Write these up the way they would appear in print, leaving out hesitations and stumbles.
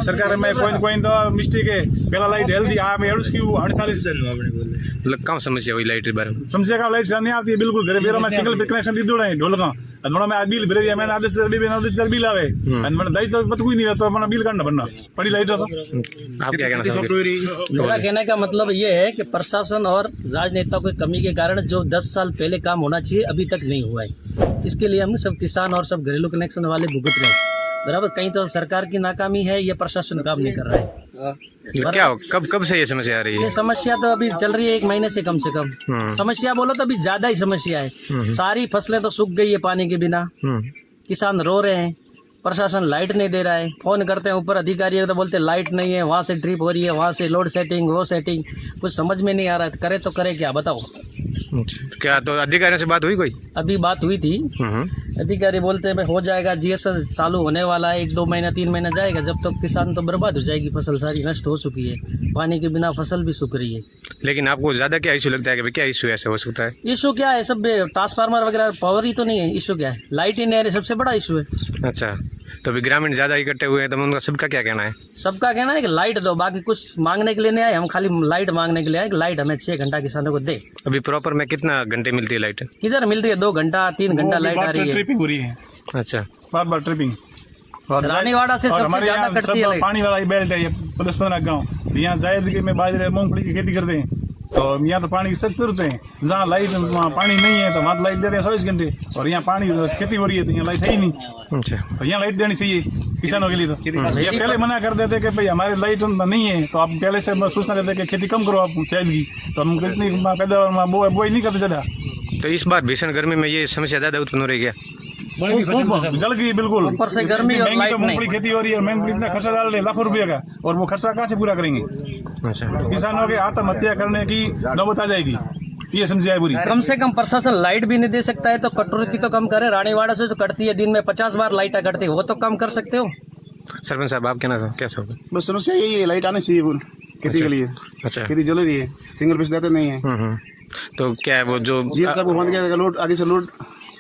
सरकार में कोई तो मिस्टेक है पहला लाइट हेल्दी आ में एडस की 48 मतलब कम समस्या हुई लाइट बारे में समस्या का लाइट नहीं आती है बिल्कुल घरे बेरो में सिंगल पे कनेक्शन दी दोड़ा है ढोलका अनोड़ा में बिल भरे दिया मैंने आदेश भी बिना बिल आवे और मैंने लाइट तो पता कोई नहीं रहता मैंने बिल करना बनना पड़ी लाइट तो आप क्या कहना चाहोगे? मेरा कहने का मतलब ये है कि प्रशासन और राजनेताओं की कमी के कारण जो 10 साल पहले काम होना चाहिए अभी तक नहीं हुआ है। इसके लिए हम सब किसान और सब घरेलू कनेक्शन वाले भुगत रहे हैं बराबर। कहीं तो सरकार की नाकामी है, ये प्रशासन काम नहीं कर रहा है। तो क्या कब से ये समस्या आ रही है? ये समस्या तो अभी चल रही है 1 महीने से कम समस्या बोलो तो अभी ज्यादा ही समस्या है। सारी फसलें तो सूख गई है पानी के बिना, किसान रो रहे हैं, प्रशासन लाइट नहीं दे रहा है। फोन करते हैं ऊपर अधिकारी तो बोलते लाइट नहीं है, वहाँ से ट्रिप हो रही है, वहाँ से लोड सेटिंग वो सेटिंग, कुछ समझ में नहीं आ रहा है। करे तो करे क्या बताओ। क्या तो अधिकारियों से बात हुई कोई? अभी बात हुई थी, अधिकारी बोलते हैं भाई हो जाएगा, जीएसएस चालू होने वाला है, 1-2 महीना 3 महीना जाएगा। जब तक किसान तो बर्बाद हो जाएगी, फसल सारी नष्ट हो चुकी है, पानी के बिना फसल भी सूख रही है। लेकिन आपको ज्यादा क्या इशू लगता है कि क्या इशू ऐसा हो सकता है? इशू क्या है, सब ट्रांसफार्मर वगैरह पावर ही तो नहीं है। इशू क्या है, लाइट ही नहीं आ रही, सबसे बड़ा इशू है। अच्छा, तो अभी ग्रामीण ज्यादा इकट्ठे हुए हैं तो उनका सबका क्या कहना है? सबका कहना है कि लाइट दो, बाकी कुछ मांगने के लिए नहीं आए, हम खाली लाइट मांगने के लिए आए कि लाइट हमें 6 घंटा किसानों को दे। अभी प्रॉपर में कितना घंटे मिलती है लाइट? किधर मिल रही है, 2 घंटा 3 घंटा लाइट आ रही है। ट्रिपिंग हो रही है। अच्छा, बार ट्रिपिंग रानीवाड़ा से सबसे ज्यादा कटती है लाइट। पानी वाला बेल्ट है ये 10-15 गाँव, यहाँ जायद में बाजरे मूंगफली की खेती करते हैं तो यहाँ तो पानी की सख्त जरूरत है। जहाँ लाइट वहाँ पानी नहीं है तो वहाँ लाइट देते हैं 24 घंटे, और यहाँ पानी खेती हो रही है तो यहाँ लाइट है ही नहीं। अच्छा, तो यहाँ लाइट देनी चाहिए किसानों के लिए। तो ये पहले मना कर देते कि भाई हमारे लाइट नहीं है तो आप पहले से सूचना देते कि खेती कम करो आप चावल की, तो हम इतनी पैदावार बोई नहीं करते ज्यादा। तो इस बार भीषण गर्मी में ये समस्या ज्यादा उत्पन्न हो रही है? जल गई बिल्कुल, ऊपर से गर्मी और लाइट नहीं। मूंगफली खेती हो रही है, मूंगफली इतना खर्चा डाल रहे लाखों रुपये का, और वो खर्चा कहाँ से पूरा करेंगे? अच्छा, किसानों के आत्महत्या करने की नौबत आ जाएगी, ये समस्या है पूरी। कम से कम प्रशासन लाइट भी नहीं दे सकता है तो कटौती तो कम करे। रानीवाड़ा से जो कटती है दिन में 50 बार लाइट कटती है, वो तो कम कर सकते हो। सरपंच साहब आप कहना था कैसे होगा? बस समस्या यही है, लाइट आनी चाहिए खेती के लिए। अच्छा, खेती जल रही है, सिंगल पीस देते नहीं है। तो क्या है वो जो बंद किया लोड आगे से लोड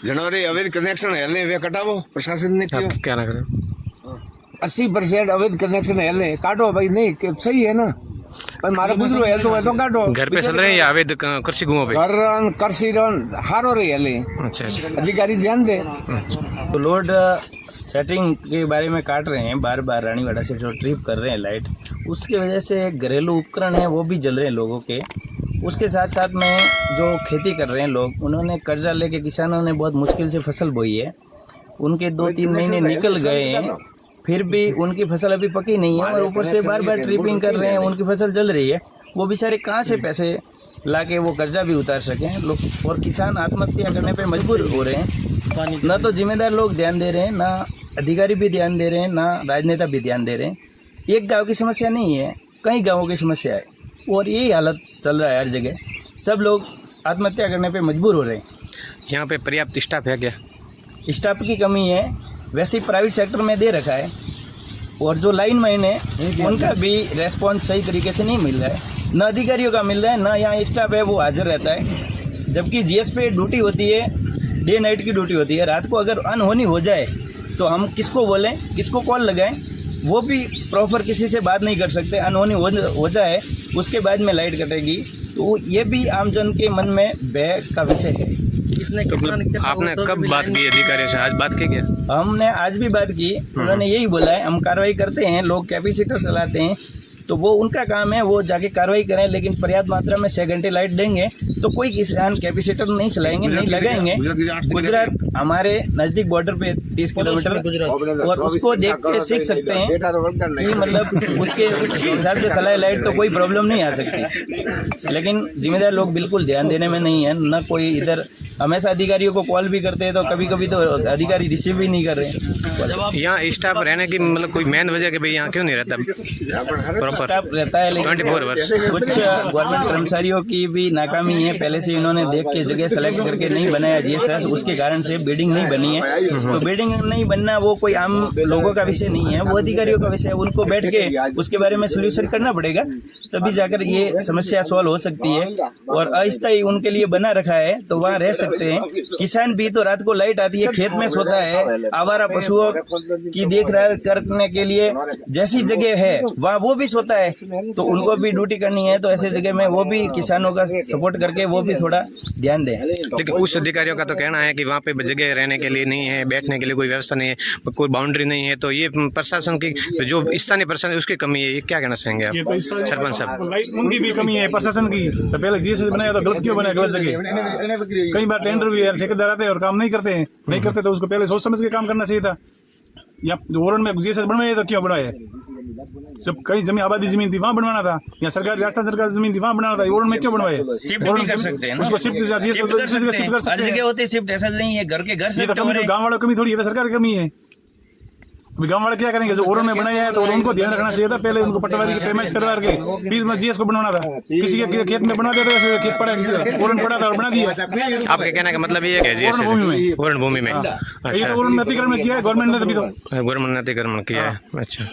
जनवरी अवैध कनेक्शन हेलने वे कटावो प्रशासन ने क्यों? क्या ना करें? 80% अवैध कनेक्शन हेलने काटो भाई, नहीं सही है ना भाई, मारा गुजरो है तो काटो। घर पे चल रहे हैं या अवैध कृषि भूमि पे? घर कृषि हारो रही हेले। अच्छा, अधिकारी ध्यान दे। तो लोड सेटिंग के बारे में काट रहे हैं बार बार, रानीवाड़ा से जो ट्रिप कर रहे हैं लाइट, उसकी वजह से घरेलू उपकरण है वो भी जल रहे हैं लोगों के। उसके साथ साथ में जो खेती कर रहे हैं लोग, उन्होंने कर्जा लेके किसानों ने बहुत मुश्किल से फसल बोई है, उनके 2-3 महीने निकल गए हैं, फिर भी उनकी फसल अभी पकी नहीं है, और ऊपर से बार बार ट्रिपिंग कर रहे हैं, उनकी फसल जल रही है। वो बेचारे कहाँ से पैसे लाके वो कर्जा भी उतार सकें लोग, और किसान आत्महत्या करने पे मजबूर हो रहे हैं। न तो जिम्मेदार लोग ध्यान दे रहे हैं, ना अधिकारी भी ध्यान दे रहे हैं, ना राजनेता भी ध्यान दे रहे हैं। एक गाँव की समस्या नहीं है, कई गाँवों की समस्या है, और यही हालत चल रहा है हर जगह। सब लोग आत्महत्या करने पे मजबूर हो रहे हैं। यहाँ पे पर्याप्त स्टाफ है क्या? स्टाफ की कमी है, वैसे ही प्राइवेट सेक्टर में दे रखा है, और जो लाइन मैन है उनका भी रेस्पॉन्स सही तरीके से नहीं मिल रहा है, न अधिकारियों का मिल रहा है, न यहाँ स्टाफ है वो हाजिर रहता है। जबकि जीएस पे ड्यूटी होती है, डे नाइट की ड्यूटी होती है। रात को अगर अनहोनी हो जाए तो हम किसको बोलें, किसको कॉल लगाएं, वो भी प्रॉपर किसी से बात नहीं कर सकते। अनहोनी हो जाए उसके बाद में लाइट कटेगी, तो ये भी आमजन के मन में भय का विषय है। आपने कब बात की अधिकारियों से? आज बात की क्या? हमने आज भी बात की, उन्होंने यही बोला है हम कार्रवाई करते हैं, लोग कैपेसिटर चलाते हैं तो वो उनका काम है, वो जाके कार्रवाई करें, लेकिन पर्याप्त मात्रा में 6 घंटे लाइट देंगे तो कोई किसान कैपेसिटर नहीं चलाएंगे, नहीं लगाएंगे। गुजरात हमारे नज़दीक बॉर्डर पे 30 किलोमीटर, और उसको देख के सीख सकते हैं कि मतलब उसके हिसाब से चलाए लाइट तो कोई प्रॉब्लम नहीं आ सकती। लेकिन जिम्मेदार लोग बिल्कुल ध्यान देने में नहीं है, न कोई इधर हमेशा अधिकारियों को कॉल भी करते हैं तो कभी कभी तो अधिकारी रिसीव भी नहीं कर रहे हैं। यहाँ स्टाफ रहने की मतलब कोई मेन वजह कि भाई यहाँ क्यों नहीं रहता? स्टाफ रहता है लेकिन 24 वर्ष कुछ गवर्नमेंट कर्मचारियों की भी नाकामी है। पहले से इन्होंने देख के जगह सेलेक्ट करके नहीं बनाया जीएसएस, उसके कारण से बिल्डिंग नहीं बनी है। तो बिल्डिंग नहीं बनना वो कोई आम लोगों का विषय नहीं है, वो अधिकारियों का विषय है। उनको बैठ के उसके बारे में सोल्यूशन करना पड़ेगा, तभी जाकर ये समस्या सॉल्व हो सकती है। और अस्थायी उनके लिए बना रखा है, तो वहाँ रह सकते हैं। किसान भी तो रात को लाइट आती है खेत में सोता है, आवारा पशुओं की देखरेख करने के लिए जैसी जगह है वहाँ वो भी सोता है, तो उनको भी ड्यूटी करनी है। तो ऐसे जगह में वो भी किसानों का सपोर्ट करके वो भी थोड़ा ध्यान दें। लेकिन कुछ अधिकारियों का तो कहना है कि वहाँ पे जगह रहने के लिए नहीं है, बैठने के लिए कोई व्यवस्था नहीं है, कोई बाउंड्री नहीं है, तो ये प्रशासन की जो स्थानीय प्रशासन है उसकी कमी है, ये क्या कहना चाहेंगे आप ये तो सरपंच साहब? लाइट उनकी भी कमी है प्रशासन की। तो पहले जीएसएस बनाया तो गलत क्यों बनाया, गलत जगह। कई बार टेंडर भी है, ठेकेदार आते हैं और काम नहीं करते तो उसको पहले सोच समझ के काम करना चाहिए था। या ओरन में जीएसएस बनवाए तो क्यों बनवाए? जब कहीं जमीन आबादी जमीन थी वहाँ बनवाना था, या सरकार राजस्थान सरकार जमीन थी वहाँ बनाना था, ओरन में क्यों बनवाए? शिफ्ट भी कर सकते हैं ना, उसको शिफ्ट कर सकते हर जगह होती है शिफ्ट, ऐसा नहीं है घर के घर हैं। से गाँव वालों की कमी थोड़ी है, तो सरकार की कमी है। अभी गाँव वाले क्या करेंगे? जो ओरन में बनाया है तो उनको ध्यान रखना चाहिए था, पहले उनको पटवारी के पेमेंट करवा के फिर जीएस को बनवाना था। किसी के खेत में बना देता है, खेत पड़ा किसी का ओरन पड़ा था और बना दिया। आपके कहने का मतलब ये है कि ओरन भूमि में ये तो ओरन अतिक्रमण किया है गवर्नमेंट ने, तभी तो गवर्नमेंट ने अतिक्रमण किया है। अच्छा।